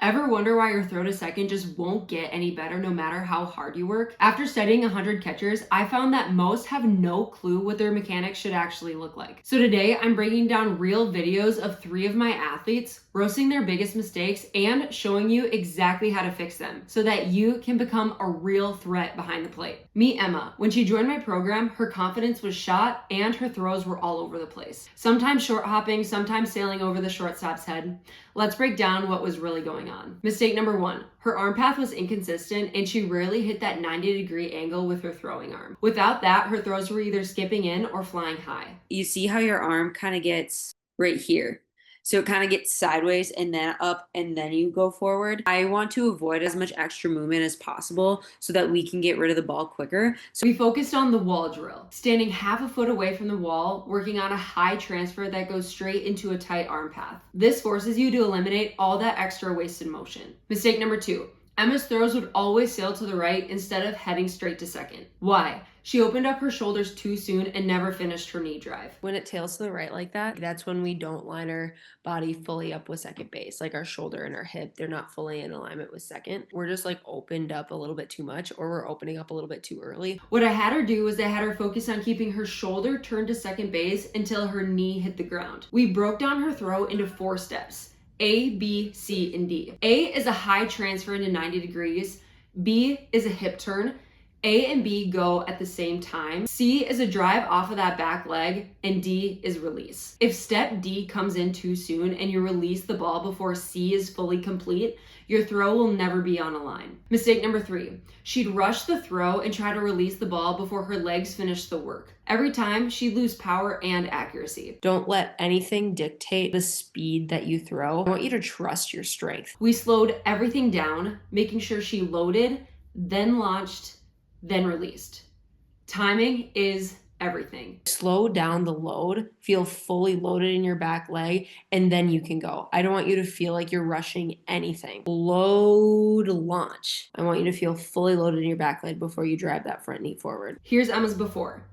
Ever wonder why your throw to second just won't get any better no matter how hard you work? After studying 100 catchers, I found that most have no clue what their mechanics should actually look like. So today I'm breaking down real videos of 3 of my athletes, roasting their biggest mistakes and showing you exactly how to fix them so that you can become a real threat behind the plate. Meet Emma. When she joined my program, her confidence was shot and her throws were all over the place. Sometimes short hopping, sometimes sailing over the shortstop's head. Let's break down what was really going on. Mistake number 1. Her arm path was inconsistent and she rarely hit that 90-degree angle with her throwing arm. Without that, her throws were either skipping in or flying high. You see how your arm kind of gets right here. So it kind of gets sideways and then up and then you go forward. I want to avoid as much extra movement as possible so that we can get rid of the ball quicker. So we focused on the wall drill, standing half a foot away from the wall, working on a high transfer that goes straight into a tight arm path. This forces you to eliminate all that extra wasted motion. Mistake number 2. Emma's throws would always sail to the right instead of heading straight to second. Why? She opened up her shoulders too soon and never finished her knee drive. When it tails to the right like that, that's when we don't line our body fully up with second base. Like our shoulder and our hip, they're not fully in alignment with second. We're just like opened up a little bit too much, or we're opening up a little bit too early. What I had her do was I had her focus on keeping her shoulder turned to second base until her knee hit the ground. We broke down her throw into 4 steps. A, B, C, and D. A is a high transfer into 90 degrees. B is a hip turn. A and B go at the same time. C is a drive off of that back leg, and D is release. If step D comes in too soon and you release the ball before C is fully complete, your throw will never be on a line. Mistake number 3. She'd rush the throw and try to release the ball before her legs finished the work. Every time, she'd lose power and accuracy. Don't let anything dictate the speed that you throw. I want you to trust your strength. We slowed everything down, making sure she loaded, then launched, then released. Timing is everything. Slow down the load, feel fully loaded in your back leg, and then you can go. I don't want you to feel like you're rushing anything. Load, launch. I want you to feel fully loaded in your back leg before you drive that front knee forward. Here's Emma's before.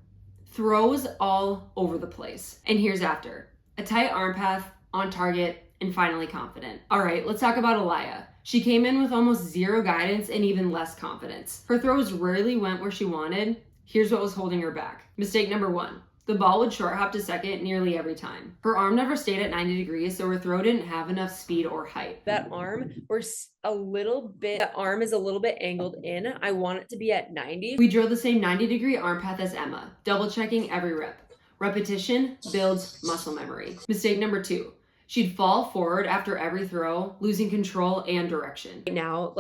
Throws all over the place. And here's after. A tight arm path, on target, and finally confident. All right, let's talk about Aliyah. She came in with almost 0 guidance and even less confidence. Her throws rarely went where she wanted. Here's what was holding her back. Mistake number 1. The ball would short hop to second nearly every time. Her arm never stayed at 90 degrees, so her throw didn't have enough speed or height. That arm, that arm is a little bit angled in. I want it to be at 90. We drilled the same 90-degree arm path as Emma, double checking every rep. Repetition builds muscle memory. Mistake number 2. She'd fall forward after every throw, losing control and direction. Right now,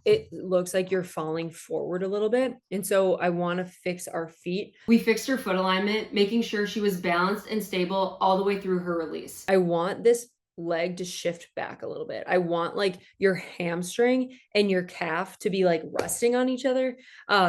it looks like you're falling forward a little bit. And so I want to fix our feet. We fixed her foot alignment, making sure she was balanced and stable all the way through her release. I want this leg to shift back a little bit. I want like your hamstring and your calf to be like resting on each other.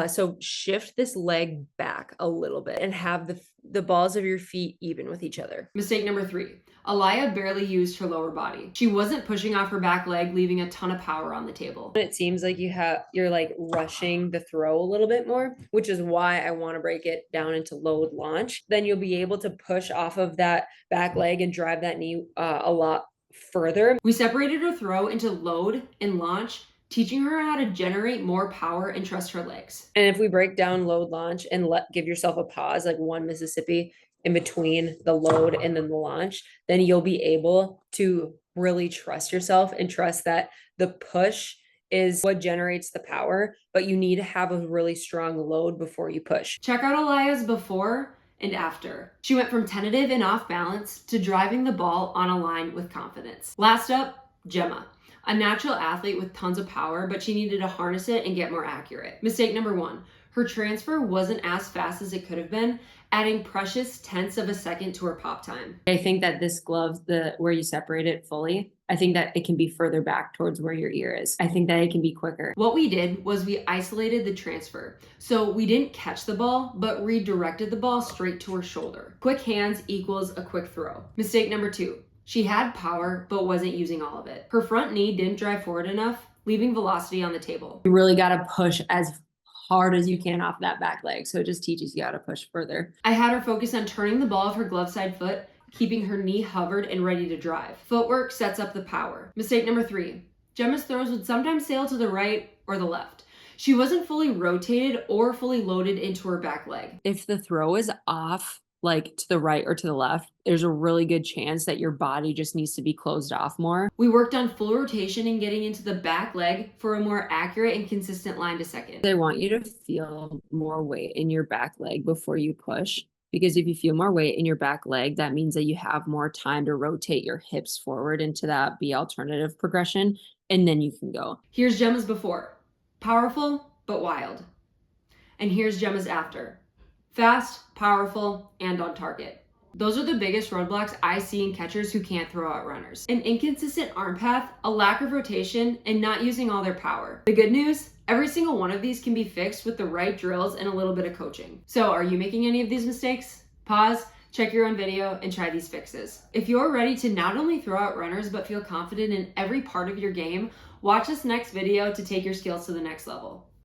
So shift this leg back a little bit and have the balls of your feet even with each other. Mistake number 3. Aliyah barely used her lower body. She wasn't pushing off her back leg, leaving a ton of power on the table. It seems like you're like rushing the throw a little bit more, which is why I want to break it down into load launch. Then you'll be able to push off of that back leg and drive that knee a lot further. We separated her throw into load and launch, teaching her how to generate more power and trust her legs. And if we break down load launch and give yourself a pause, like 1 Mississippi in between the load and then the launch, then you'll be able to really trust yourself and trust that the push is what generates the power, but you need to have a really strong load before you push. Check out Aliyah's before and after. She went from tentative and off balance to driving the ball on a line with confidence. Last up, Gemma. A natural athlete with tons of power, but she needed to harness it and get more accurate. Mistake number 1. Her transfer wasn't as fast as it could have been, adding precious tenths of a second to her pop time. I think that this glove, where you separate it fully, I think that it can be further back towards where your ear is. I think that it can be quicker. What we did was we isolated the transfer. So we didn't catch the ball, but redirected the ball straight to her shoulder. Quick hands equals a quick throw. Mistake number 2. She had power, but wasn't using all of it. Her front knee didn't drive forward enough, leaving velocity on the table. You really got to push as hard as you can off that back leg. So it just teaches you how to push further. I had her focus on turning the ball of her glove side foot, keeping her knee hovered and ready to drive. Footwork sets up the power. Mistake number 3. Gemma's throws would sometimes sail to the right or the left. She wasn't fully rotated or fully loaded into her back leg. If the throw is off, like to the right or to the left, there's a really good chance that your body just needs to be closed off more. We worked on full rotation and getting into the back leg for a more accurate and consistent line to second. They want you to feel more weight in your back leg before you push. Because if you feel more weight in your back leg, that means that you have more time to rotate your hips forward into that B alternative progression, and then you can go. Here's Gemma's before. Powerful, but wild. And here's Gemma's after. Fast, powerful, and on target. Those are the biggest roadblocks I see in catchers who can't throw out runners. An inconsistent arm path, a lack of rotation, and not using all their power. The good news? Every single one of these can be fixed with the right drills and a little bit of coaching. So are you making any of these mistakes? Pause, check your own video, and try these fixes. If you're ready to not only throw out runners, but feel confident in every part of your game, watch this next video to take your skills to the next level.